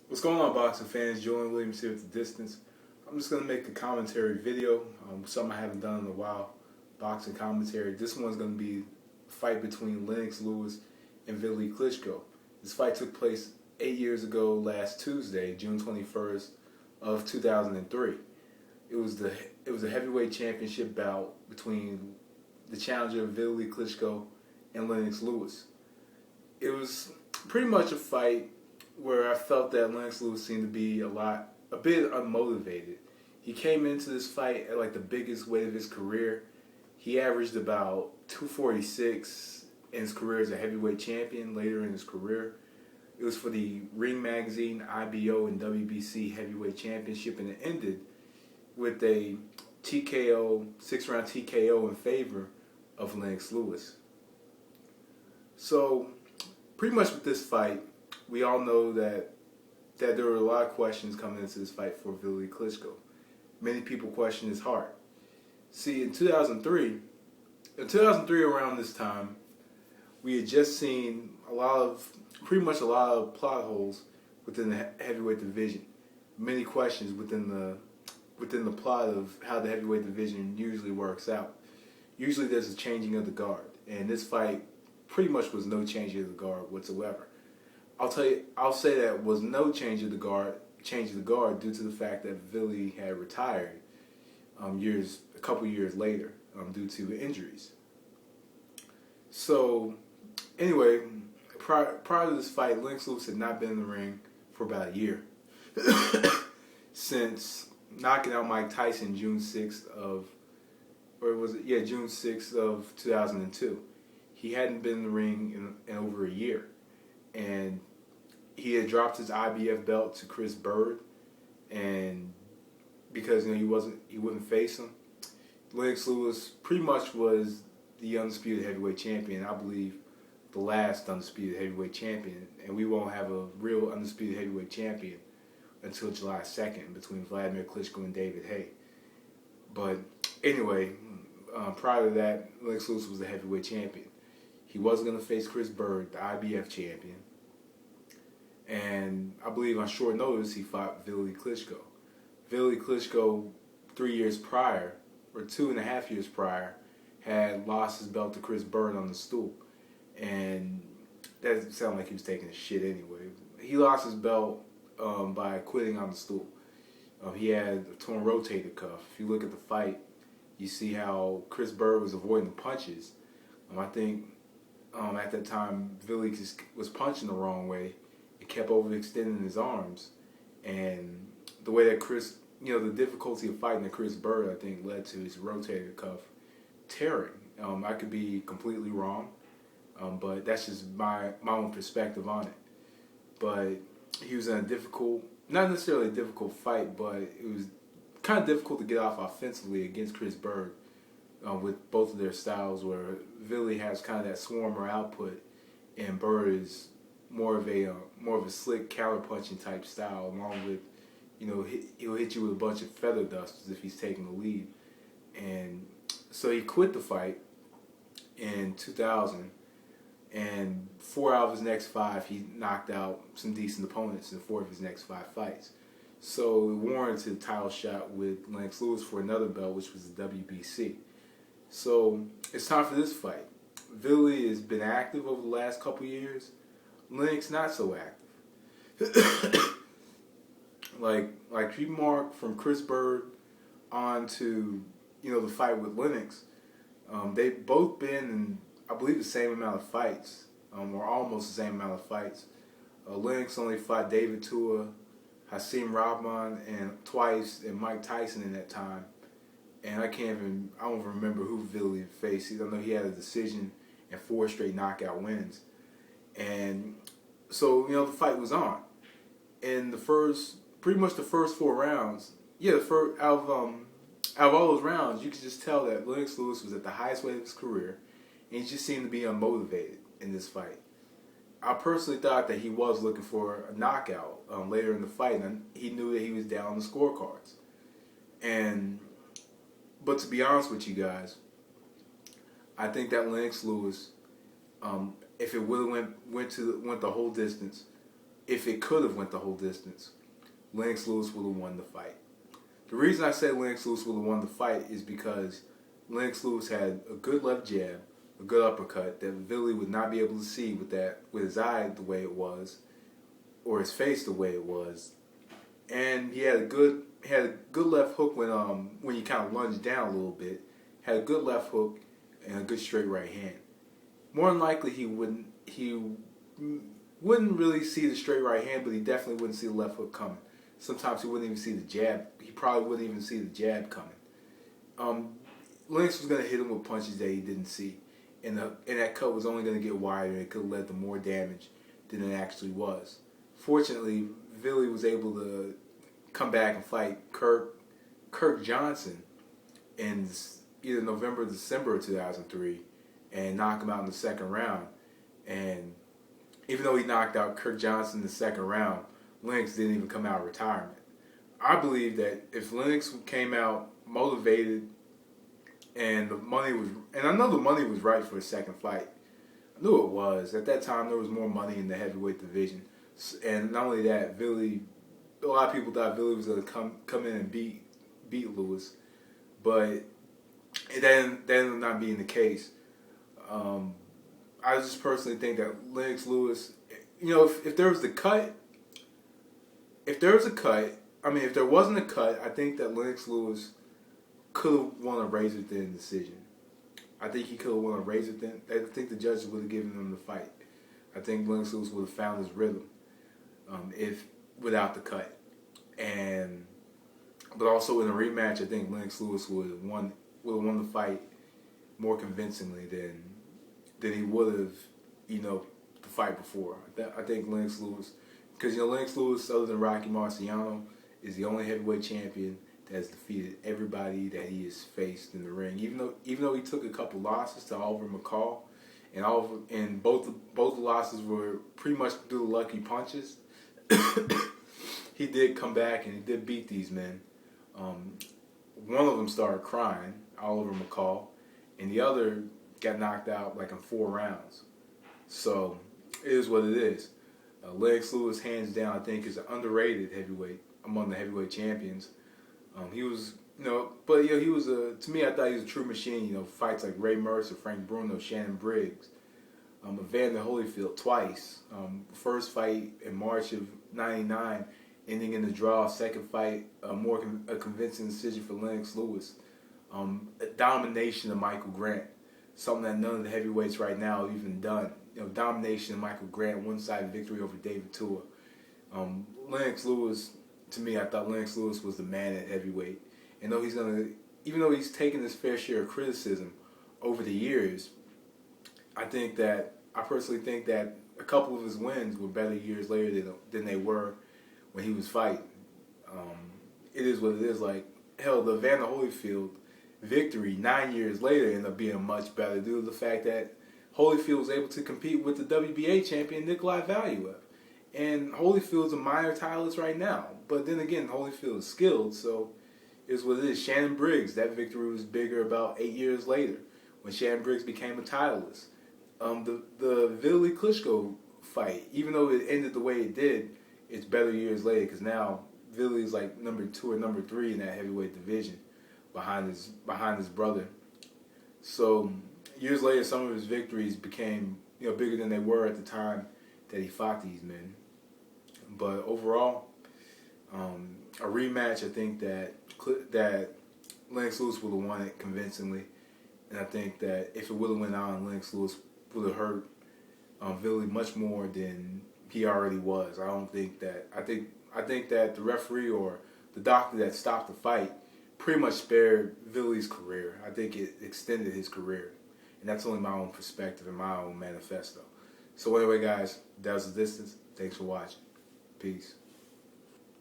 What's going on, boxing fans? Julian Williams here at the distance. I'm just going to make a commentary video, something I haven't done in a while, boxing commentary. This one's going to be a fight between Lennox Lewis and Vitali Klitschko. This fight took place 8 years ago last Tuesday, June 21st of 2003. It was a heavyweight championship bout between the challenger Vitali Klitschko and Lennox Lewis. It was pretty much a fight where I felt that Lennox Lewis seemed to be a bit unmotivated. He came into this fight at like the biggest weight of his career. He averaged about 246 in his career as a heavyweight champion later in his career. It was for the Ring Magazine, IBO, and WBC heavyweight championship, and it ended with a TKO, 6-round TKO in favor of Lennox Lewis. So, pretty much with this fight, we all know that there were a lot of questions coming into this fight for Vitali Klitschko. Many people question his heart. See, in 2003 around this time, we had just seen pretty much a lot of plot holes within the heavyweight division. Many questions within the plot of how the heavyweight division usually works out. Usually there's a changing of the guard, and this fight pretty much was no changing of the guard whatsoever. I'll say that was no change of the guard due to the fact that Vitali had retired a couple years later due to injuries. So anyway, prior to this fight, Lennox Lewis had not been in the ring for about a year since knocking out Mike Tyson June 6th of 2002. He hadn't been in the ring in over a year. And he had dropped his IBF belt to Chris Bird, and because he wouldn't face him. Lennox Lewis pretty much was the undisputed heavyweight champion. I believe the last undisputed heavyweight champion, and we won't have a real undisputed heavyweight champion until July 2nd between Vladimir Klitschko and David Haye. But anyway, prior to that, Lennox Lewis was the heavyweight champion. He wasn't going to face Chris Bird, the IBF champion. And I believe on short notice, he fought Vitali Klitschko. Vitali Klitschko, 3 years prior, or 2.5 years prior, had lost his belt to Chris Bird on the stool. And that sounded like he was taking a shit anyway. He lost his belt by quitting on the stool. He had a torn rotator cuff. If you look at the fight, you see how Chris Bird was avoiding the punches. I think at that time, Vitali was punching the wrong way. It kept overextending his arms. And the way that the difficulty of fighting Chris Bird, I think, led to his rotator cuff tearing. I could be completely wrong, but that's just my own perspective on it. But he was in a not necessarily a difficult fight, but it was kind of difficult to get off offensively against Chris Bird. With both of their styles, where Vitali has kind of that swarmer output, and Bird is more of a slick counter-punching type style, along with, he'll hit you with a bunch of feather dusters if he's taking the lead. And so he quit the fight in 2000, and 4 out of his next 5, he knocked out some decent opponents in 4 of his next 5 fights. So it warranted a title shot with Lennox Lewis for another belt, which was the WBC. So it's time for this fight. Vitali has been active over the last couple years. Lennox not so active. like remark from Chris Bird on to the fight with Lennox. They've both been in, I believe, the same amount of fights, or almost the same amount of fights. Lennox only fought David Tua, Hasim Rahman, and twice, and Mike Tyson in that time. And I don't even remember who Vitali faced. I know he had a decision and 4 straight knockout wins. And so, the fight was on. And pretty much the first 4 rounds, out of all those rounds, you could just tell that Lennox Lewis was at the highest weight of his career, and he just seemed to be unmotivated in this fight. I personally thought that he was looking for a knockout later in the fight, and he knew that he was down on the scorecards. But to be honest with you guys, I think that Lennox Lewis, if it would have went the whole distance, if it could have went the whole distance, Lennox Lewis would have won the fight. The reason I said Lennox Lewis would have won the fight is because Lennox Lewis had a good left jab, a good uppercut that Vitali would not be able to see with his eye the way it was, or his face the way it was, and he had a good left hook when you kind of lunged down a little bit. Had a good left hook and a good straight right hand. More than likely he wouldn't really see the straight right hand, but he definitely wouldn't see the left hook coming. Sometimes he wouldn't even see the jab. He probably wouldn't even see the jab coming. Lennox was going to hit him with punches that he didn't see. And that cut was only going to get wider, and it could have led to more damage than it actually was. Fortunately, Vitali was able to come back and fight Kirk Johnson in either November or December of 2003 and knock him out in the second round. And even though he knocked out Kirk Johnson in the second round, Lennox didn't even come out of retirement. I believe that if Lennox came out motivated and I know the money was right for a second fight. I knew it was. At that time, there was more money in the heavyweight division. And not only that, a lot of people thought Vitali was going to come in and beat Lewis. But that ended up not being the case. I just personally think that Lennox Lewis, if there was a cut, if there wasn't a cut, I think that Lennox Lewis could have won a razor-thin decision. I think he could have won a razor-thin. I think the judges would have given him the fight. I think Lennox Lewis would have found his rhythm without the cut. But also in a rematch, I think Lennox Lewis would have won the fight more convincingly than he would have, the fight before. I think Lennox Lewis, because Lennox Lewis, other than Rocky Marciano, is the only heavyweight champion that has defeated everybody that he has faced in the ring. Even though he took a couple losses to Oliver McCall, and both the losses were pretty much due to lucky punches, he did come back and he did beat these men. One of them started crying, Oliver McCall, and the other got knocked out like in 4 rounds. So it is what it is. Lennox Lewis, hands down, I think is an underrated heavyweight among the heavyweight champions. He was, he was to me, I thought he was a true machine. Fights like Ray Mercer, Frank Bruno, Shannon Briggs, Evander Holyfield twice. First fight in March of '99, ending in a draw. Second fight, a convincing decision for Lennox Lewis. A domination of Michael Grant, something that none of the heavyweights right now have even done. Domination of Michael Grant, one-sided victory over David Tua. Lennox Lewis, to me, I thought Lennox Lewis was the man at heavyweight. And even though he's taken his fair share of criticism over the years, I personally think that a couple of his wins were better years later than they were when he was fighting. It is what it is. Like, hell, the Evander Holyfield victory 9 years later ended up being much better due to the fact that Holyfield was able to compete with the WBA champion Nikolai Valuev. And Holyfield's a minor titleist right now. But then again, Holyfield is skilled, so it's what it is. Shannon Briggs, that victory was bigger about 8 years later when Shannon Briggs became a titleist. The Vitali Klitschko fight, even though it ended the way it did, it's better years later because now Vitali is like number 2 or number 3 in that heavyweight division behind his brother. So years later, some of his victories became bigger than they were at the time that he fought these men. But overall, a rematch, I think that Lennox Lewis would have won it convincingly, and I think that if it would have went on, Lennox Lewis would have hurt Vitali much more than he already was. I think that the referee or the doctor that stopped the fight pretty much spared Vitali's career. I think it extended his career, and that's only my own perspective and my own manifesto. So anyway, guys, that was the distance. Thanks for watching. Peace.